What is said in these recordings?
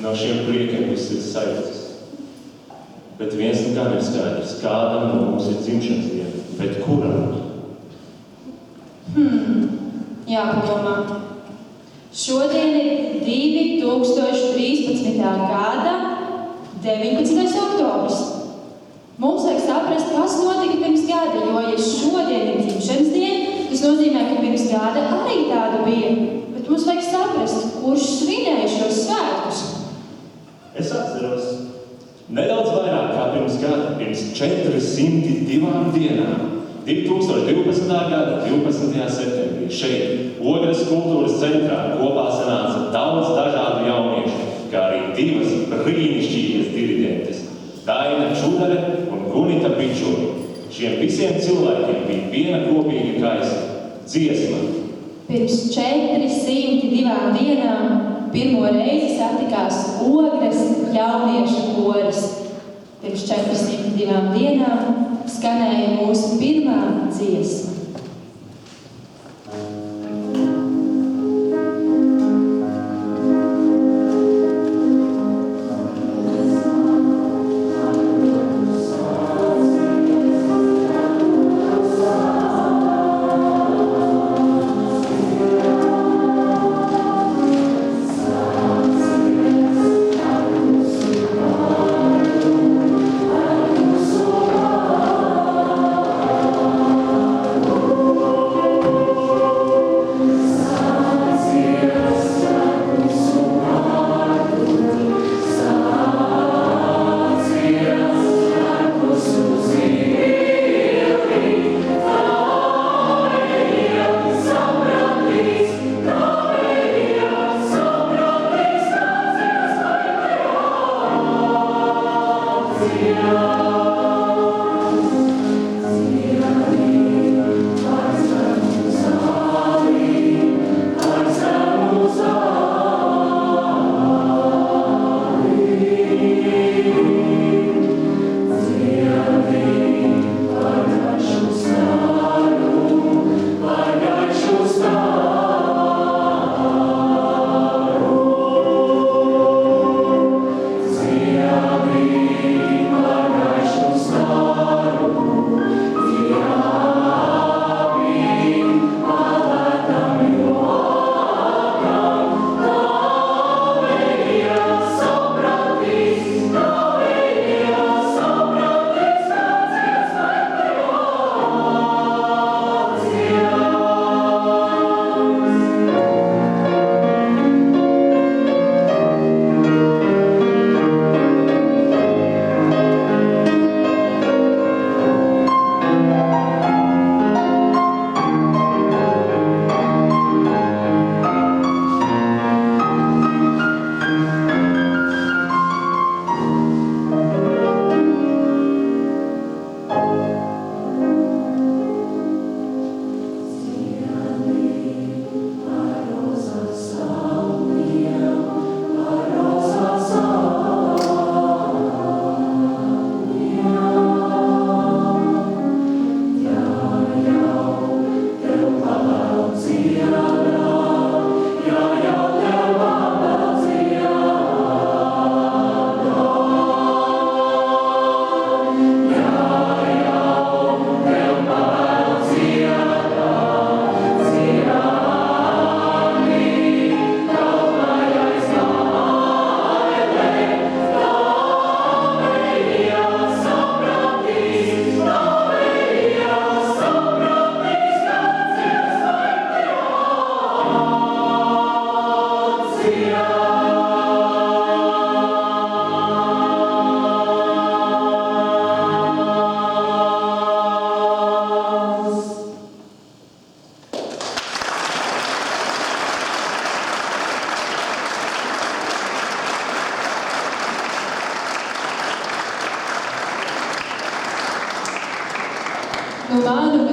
No šiem priekiem viss ir sajūtas. Bet viens nu gan ir skaidrs, kādam no mums ir dzimšanas diena, bet kuram? Jāpadomā. Šodien ir 2013. gada 19. oktobris. Mums vajag saprast, kas notika pirms gada, jo, ja šodien ir dzimšanas diena, tas nozīmē, ka pirms gada arī tāda bija. Bet mums vajag saprast, kurš svinēja šos svētkus. Es atceros, nedaudz vairāk kā pirms gada, pirms 402 dienām, 2012. gada 12. septembrī, šeit, Ogres kultūras centrā, kopā sanāca daudz dažādu jauniešu, kā arī divas brīnišķīgas diriģentes, Daina Čudare un Gunita Pičuri. Šiem visiem cilvēkiem bija viena kopīga kaisa – dziesma. Pirms 402 dienām pirmo reizi satikās Ogres jauniešu koris. Pirms 402 dienām skanēja mūsu pirmā dziesma.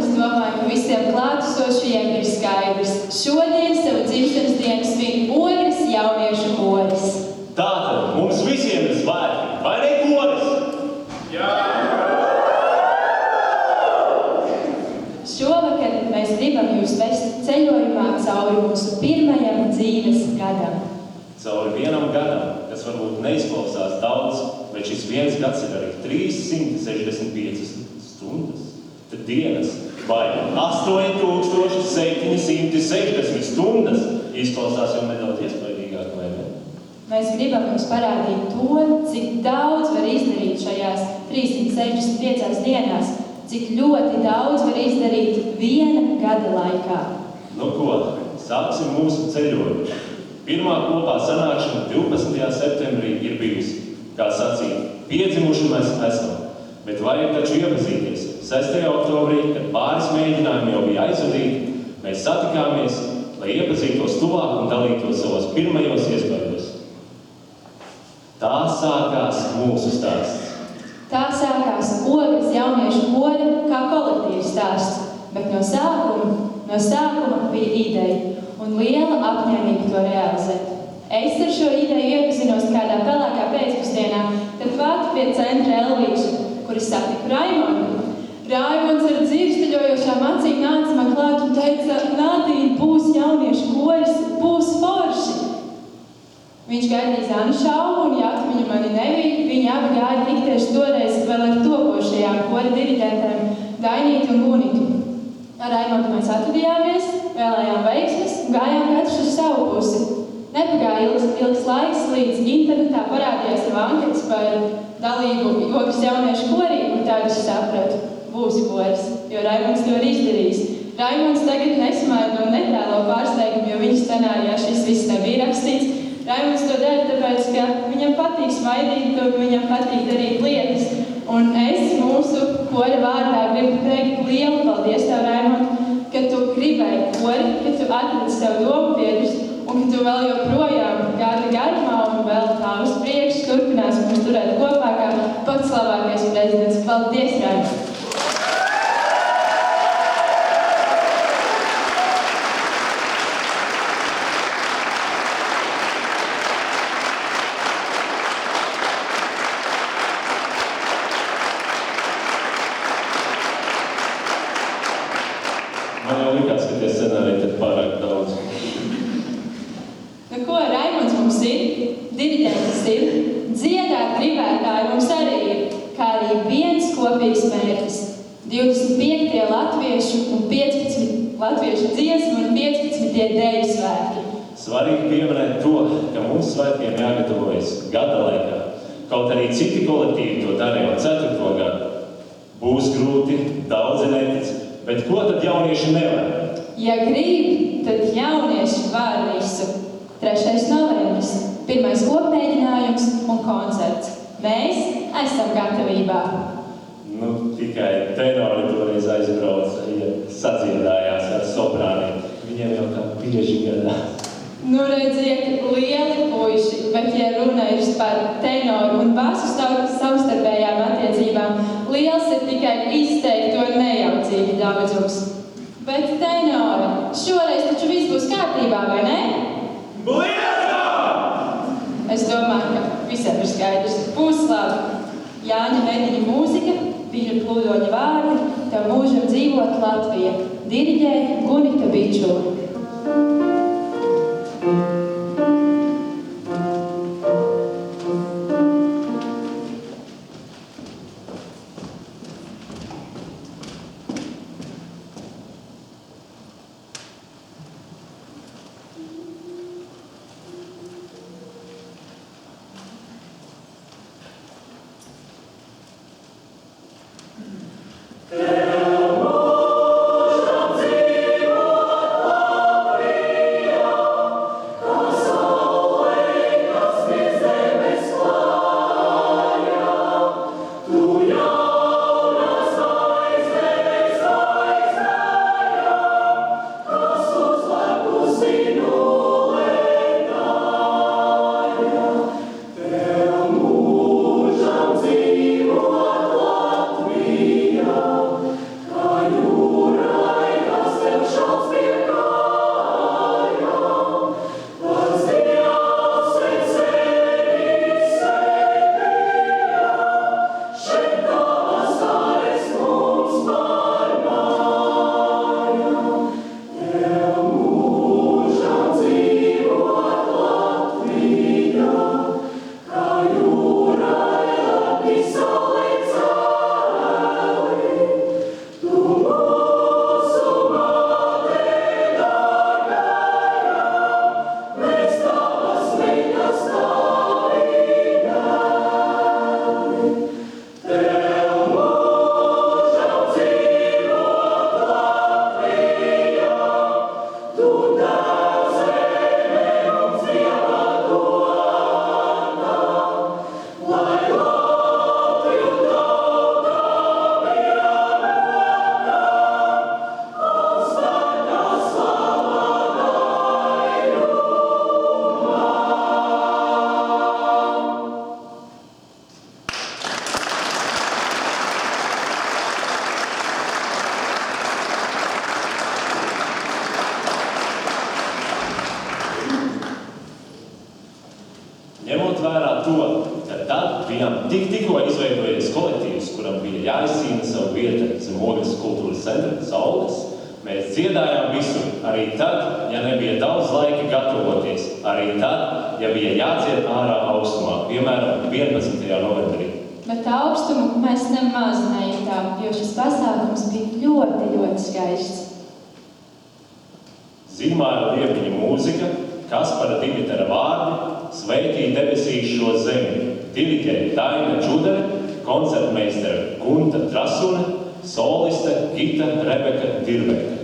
Es domāju, ka visiem klātesošajiem ir skaidrs. Šodien savu dzimšanas dienu svin Ogres jauniešu koris. Tātad mums visiem ir svētki, vai ne koris? Jā! Šovakar mēs gribam jūs vest ceļojumā cauri mūsu pirmajam dzīves gadam. Cauri vienam gadam, kas varbūt neizklausās daudz, bet šis viens gads ir arī 365 stundas, tad dienas vai 8760 stundas izklausās jau nedaudz iespaidīgāk, vai ne? Mēs gribam jums parādīt to, cik daudz var izdarīt šajās 365 dienās, cik ļoti daudz var izdarīt viena gada laikā. Nu ko, sāksim mūsu ceļojumu. Pirmā kopā sanākšana 12. septembrī ir bijusi, kā sacīt, piedzimuši mēs esam, bet vajag taču iepazīties. 6. oktobrī, kad pāris mēģinājumi jau bija aizvadīti, mēs satikāmies, lai iepazītos tuvāk un dalītos savos pirmajos iespaidos. Tā sākās mūsu stāsts. Tā sākās Ogres jauniešu kora kā kolektīvs stāsts, bet no sākuma bija ideja un liela apņēmība to realizēt. Es ar šo ideju iepazinos kādā pelēkā pēcpusdienā, tad pat pie centra Elvīša, kur es satiku Raimondu. Raimonds ar dzirksteļojošām acīm nāca man klāt un teica, Nadīna, būs jauniešu koris, būs forši. Viņš gaidīja Zanu Šaubu un Jātu viņu mani nebija. Viņi abi gāja tikties toreiz vēl ar topošajām kora diriģentēm Dainīti un Gunītu. Ar Raimondu mēs atradījāmies, vēlējām veiksmes un gājām katrs uz savu pusi. Nepagāja ilgs laiks, līdz internetā parādījās jau anketas par dalību Ogres jauniešu korī, un tad es sapratu, būs koris, jo Raimonds to ir izdarījis. Raimonds tagad nesmaida un netēlo pārsteigumu, jo viņa scenārijā šis viss nebija rakstīts. Raimonds to dara tāpēc, ka viņam patīk smaidīt, viņam patīk darīt lietas. Un es mūsu kora vārdā gribu teikt lielu paldies tev, Raimond, ka tu gribēji kori, ka tu atradi sev domu biedrus un ka tu vēl joprojām gadi garumā un vēl tā uz priekšu turpinās mums turēt kopā kā pats labākais prezidents. Paldies, Raimond! Man jau likās, ka tie scenāriji tad pārāk daudz. Nu ko, Raimonds mums ir, diriģents ir, dziedāt gribētāji mums arī ir, kā arī viens kopīgs mērķis. 25. latviešu un 15 latviešu dziesmu un 15. deju svētki. Svarīgi pieminēt to, ka mums svētkiem jāgatavojas gada laikā. Kaut arī citi kolektīvi to dara jau 4. gadu. Būs grūti, daudzi netic. Bet ko tad jaunieši nevar? Ja grib, tad jaunieši var visu. 3. novembris, 1. kopmēģinājums un koncerts. Mēs esam gatavībā. Nu, tikai tenori toreiz aizbrauca, ja sadziedājās ar soprāniem. Viņiem jau tā bieži gadās. Nu, redziet, lieli puiši, bet ja runa ir par tenoru un basu savstarpējām attiecībām, liels ir tikai izteikto nejaucīgi daudzums. Bet tenori, šoreiz taču viss būs kārtībā, vai ne? Bliezā! Es domāju, ka visiem ir skaidrs. Būs labi. Jāņa Mediņa mūzika, viņa plūdoņa vārdi, tev mūžam dzīvot Latvija. Diriģē Gunita Bičula. Tev mūžam dzīvot Ņemot vērā to, ka tad bijām tikko izveidojies kolektīvs, kuram bija jāizcīna savu vietu zem Ogres kultūras centra Saules, mēs dziedājām visur, arī tad, ja nebija daudz laika gatavoties, arī tad, ja bija jādzied ārā augstumā, piemēram, 11. novembrī. Bet augstumu mēs nemaz nejūtām, jo šis pasākums bija ļoti, ļoti skaists. Zigmāra Liepiņa mūzika, Kaspara Dimitera vārdi, Sveitī debesīs šo zemi, diriģēja Daina Čudere, koncertmeistere Gunta Trasune, soliste Gita Rebeka Dirveka.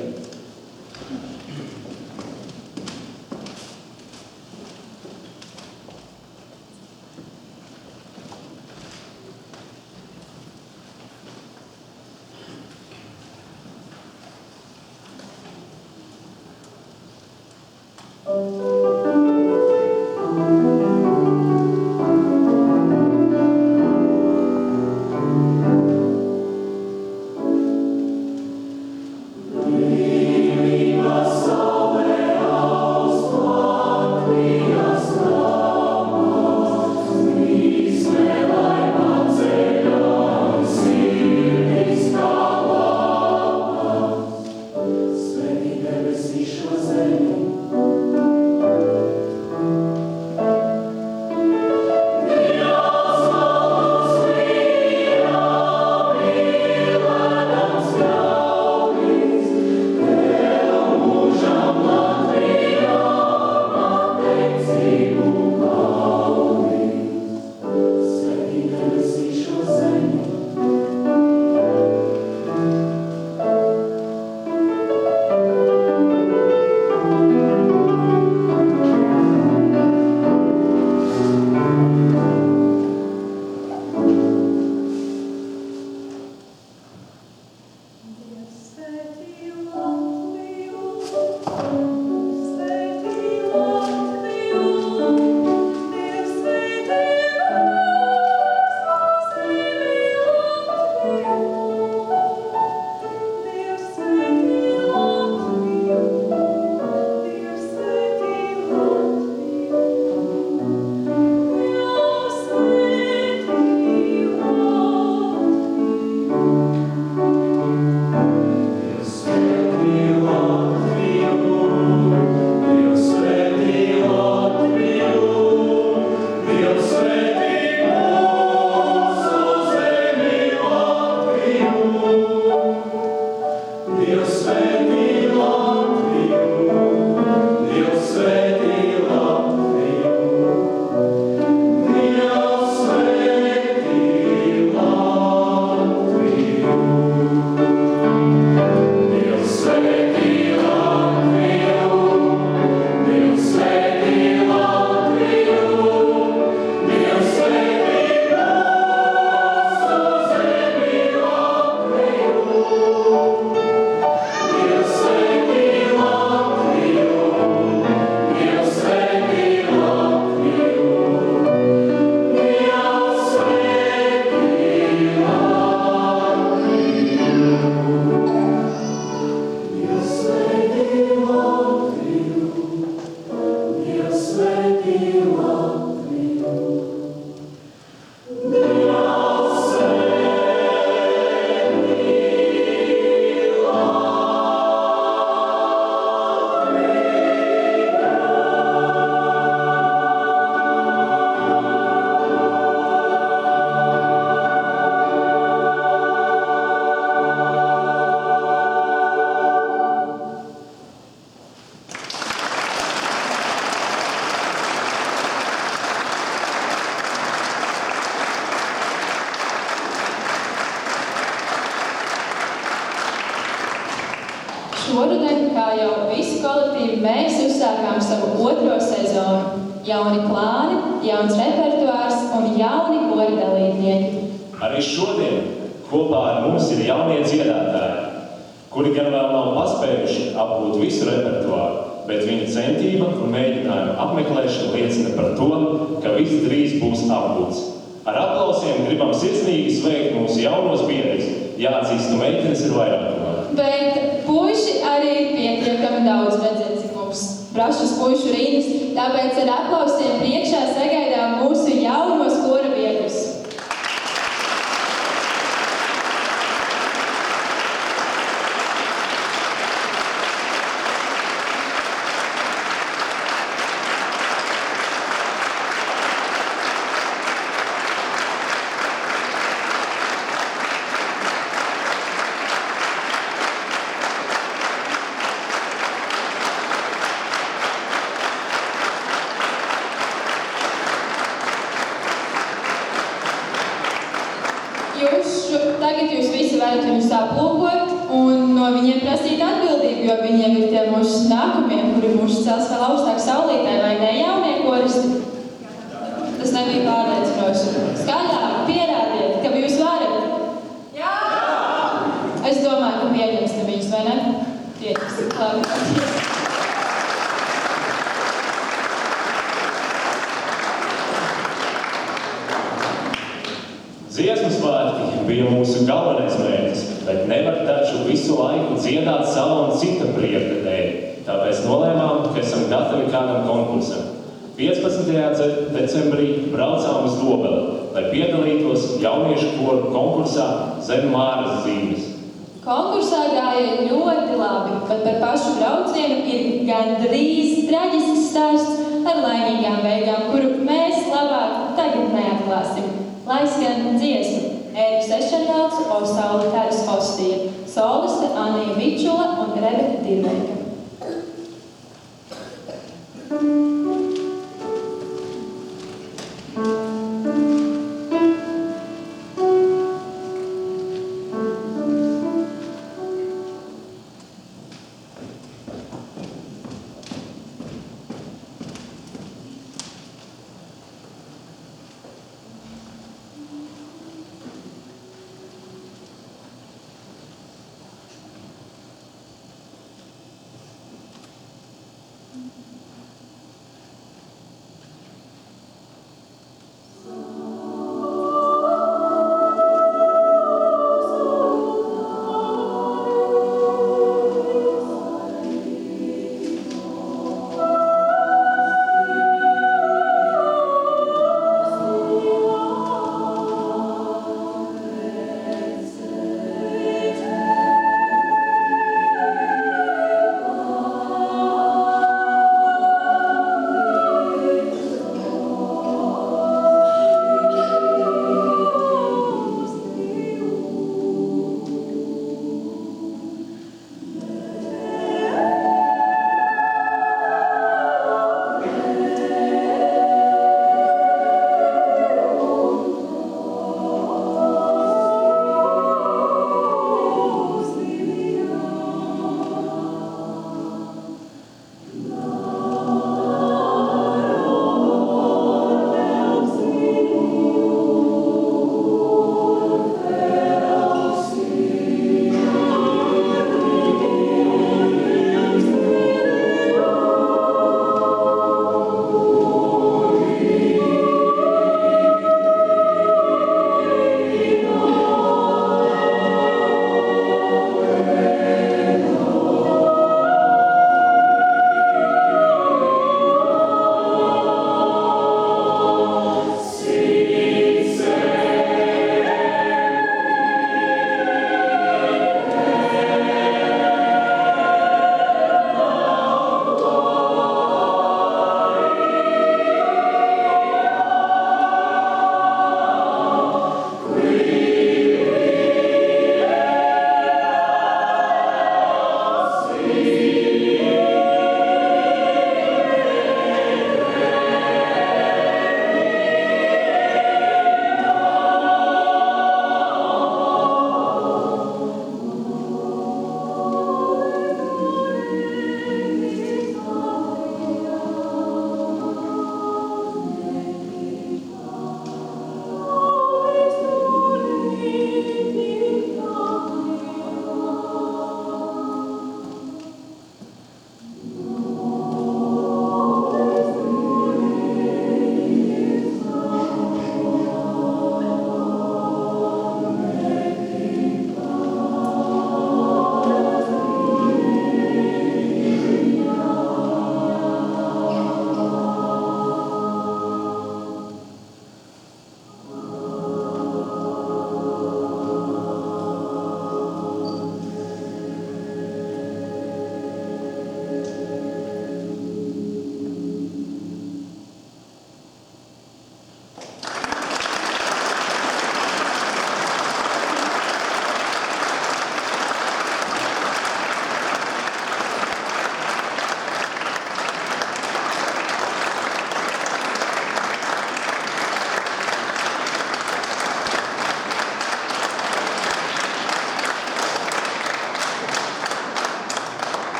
Šoruden, kā jau visi kolektīvi, mēs uzsākām savu 2. sezonu. Jauni plāni, jauns repertuārs un jauni kora dalībnieki. Arī šodien kopā ar mums ir jaunie dziedātāji, kuri gan vēl nav paspējuši apgūt visu repertuāru, bet viņa centība un mēģinājuma apmeklēšana liecina par to, ka viss drīz būs apgūts. Ar aplausiem gribam sirsnīgi sveikt mūsu jaunos biedrus. Jāatzīst, ka meitenes ir vairākumā. Bet puiši arī ir pietiekami daudz, redzēt, cik mums brašas puišu rīnas, tāpēc ar aplausiem priekšā sagaidām tagad jūs visi varat viņus aplūkot un no viņiem prasīt atbildību, jo viņiem ir tie mūsu nākamie, kuri mūs cels vēl augstāk saulītē, vai ne, jaunie koristi? Tas nebija pārliecinoši. Skaļāk pierādiet, ka jūs varat. Jā! Es domāju, ka pieņemsim viņus, vai ne? Pieņemsim. Labi. Dziesmu svētki bija mūsu galvenais mērķis, bet nevar taču visu laiku dziedāt sava un cita prieka dēļ. Tāpēc nolēmām, ka esam gatavi kādam konkursam. 15. decembrī braucām uz Dobeli, lai piedalītos jauniešu koru konkursā zem Māras zīmes. Konkursā gāja ļoti labi, bet par pašu braucienu ir gandrīz traģisks stāsts ar laimīgām beigām, kuru mēs labāk tagad neatklāsim. Lai skan dziesmu, Ēriks Ešervalds, Osauli Taras Ostija, soliste Anija Vičula un Rebeka Dirveika.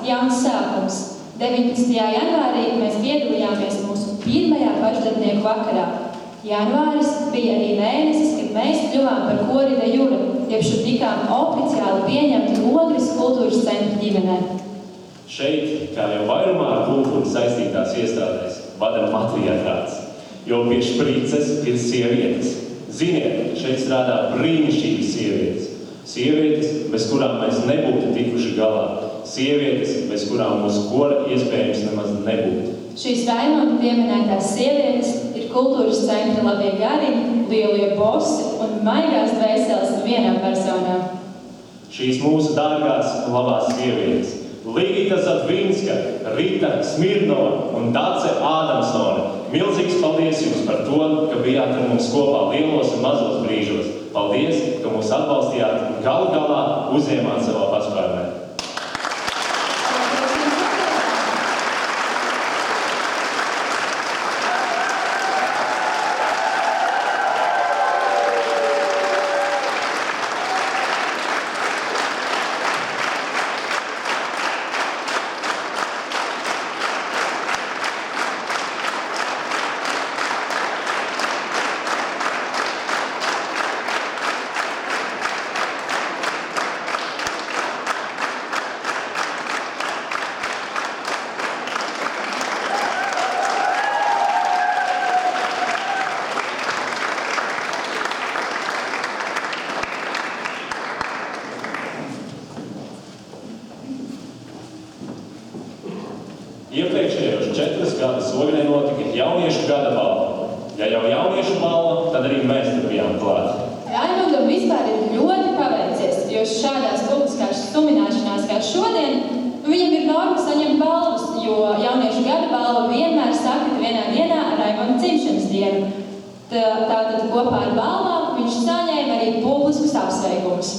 jauns sākums. 19. janvārī mēs piedalījāmies mūsu pirmajā pašdarbnieku vakarā. Janvāris bija arī mēnesis, kad mēs kļuvām par kori de jure, jeb šur tikām oficiāli pieņemti Ogres kultūras centra ģimenē. Šeit, kā jau vairumā ar kultūru saistītās iestādēs, vada matriarchāts, jo pie šprices ir sievietes. Ziniet, šeit strādā brīnišķīgas sievietes. Sievietes, bez kurām mēs nebūtu tikuši galā. Sievietes, bez kurām mūsu kora iespējams nemaz nebūtu. Šīs Raimonda pieminētās sievietes ir kultūras centra labie gariņi, lielie bosi un maigās dvēseles vienā personā. Šīs mūsu dārgās un labās sievietes – Ligita Zadvinska, Rita Smirnova un Dace Ādamsone. Milzīgs paldies jums par to, ka bijāt ar mums kopā lielos un mazos brīžos. Paldies, ka mūs atbalstījāt un galu galā uzņēmāt savā paspārnē. Iepriekšējos 4 gadus Ogrē notika jauniešu gada balva. Ja jau jauniešu balva, tad arī mēs tur bijām klāt. Raimondam vispār ir ļoti paveicies, jo šādās publiskās sumināšanās kā šodien, viņam ir norma saņemt balvas, jo jauniešu gada balva vienmēr sakrita vienā dienā ar Raimonda dzimšanas dienu. Tātad kopā ar balvām viņš saņēma arī publiskus apsveikumus.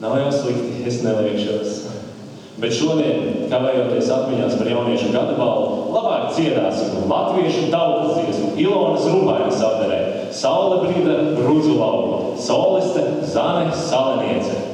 Nav jau slikti, es neliekšos. Bet šodien, kavējoties atmiņās par jauniešu gada balvu, labāk dziedāsim latviešu tautas dziesmu Ilonas Rubainas apdarē, Saule Brīda Rudzulau, soliste Zane Saleniece.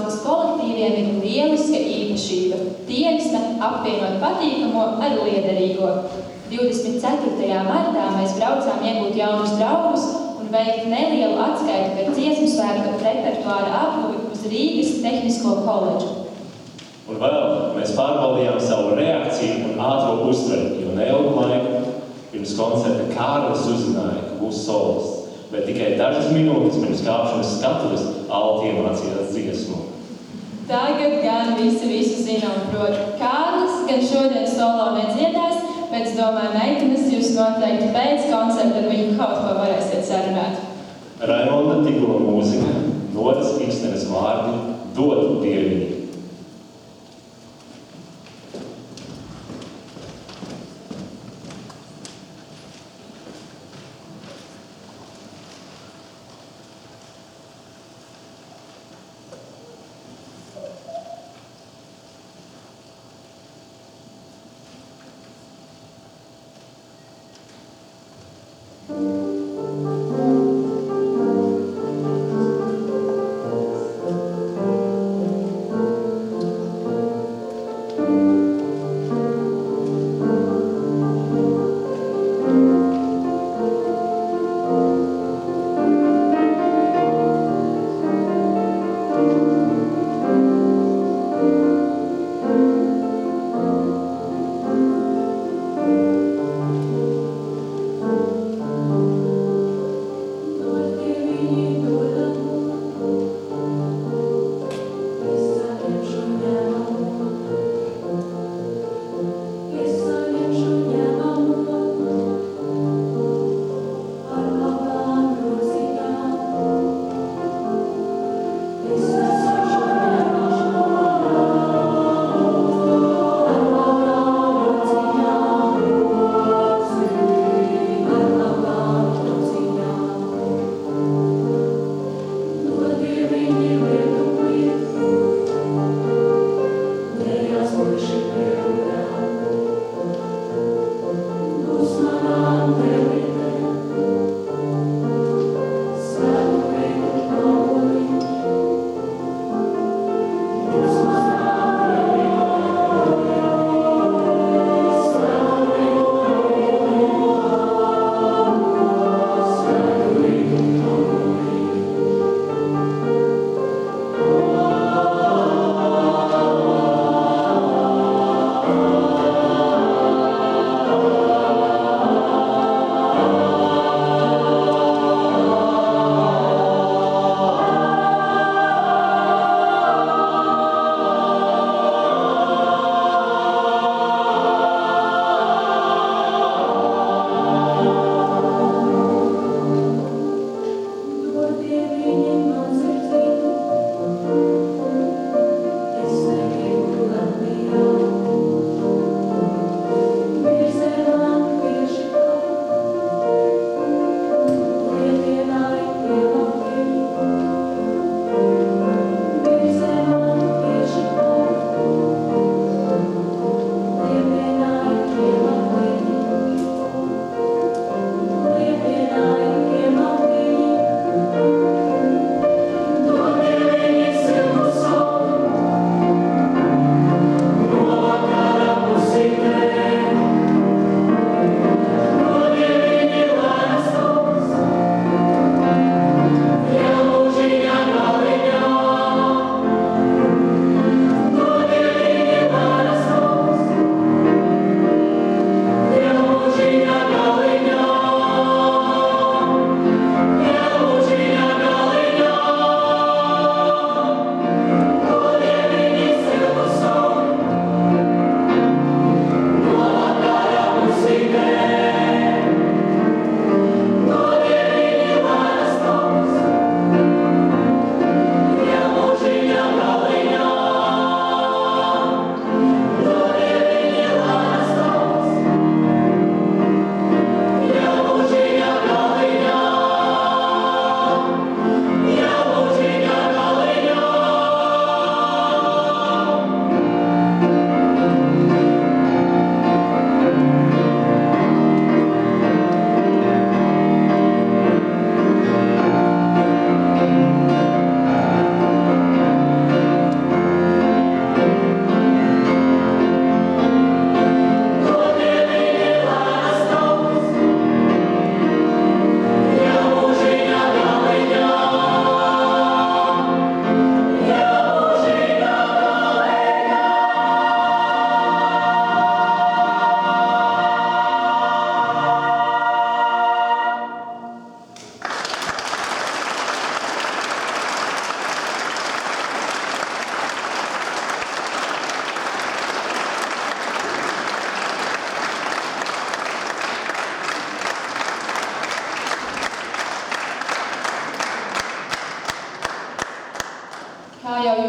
mākslas kolektīviem ir lieliska īpašība – tieksme apvienot patīkamo ar liederīgo. 24. martā mēs braucām iegūt jaunus draugus un veikt nelielu atskaitu par dziesmu svētku repertuāra apguvi uz Rīgas Tehnisko koledžu. Un vēl mēs pārbaudījām savu reakciju un ātro uztveri, jo neilgu laiku pirms koncerta Kārlis uzzināja, ka būs solists, bet tikai dažas minūtes pirms kāpšanas skatuves Alti iemācījās dziesmu. Tagad gan visu zina un prot. Kārlis gan šodien solo nedziedās, bet es domāju, meitenes, jūs noteikti pēc koncerta ar viņu kaut ko varēsiet sarunāt. Raimonda Tigula mūzika, Notas Ikstenes vārdi, dod Dieviņi.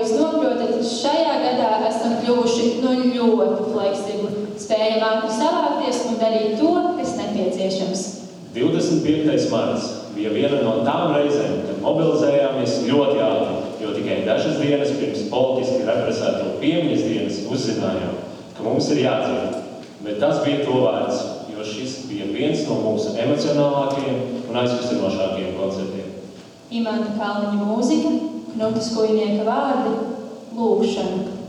jūs noprotat, šajā gadā esam kļuvuši ļoti fleksibli, spējam ātri savākties un darīt to, kas nepieciešams. 25. marts bija viena no tām reizēm, kad mobilizējāmies ļoti ātri, jo tikai dažas dienas pirms politiski represēto piemiņas dienas uzzinājām, ka mums ir jādzied. Bet tas bija to vērts, jo šis bija viens no mūsu emocionālākajiem un aizkustinošākajiem koncertiem. Imanta Kalniņa mūzika, Knuta Skujnieka vārdi, lūgšana.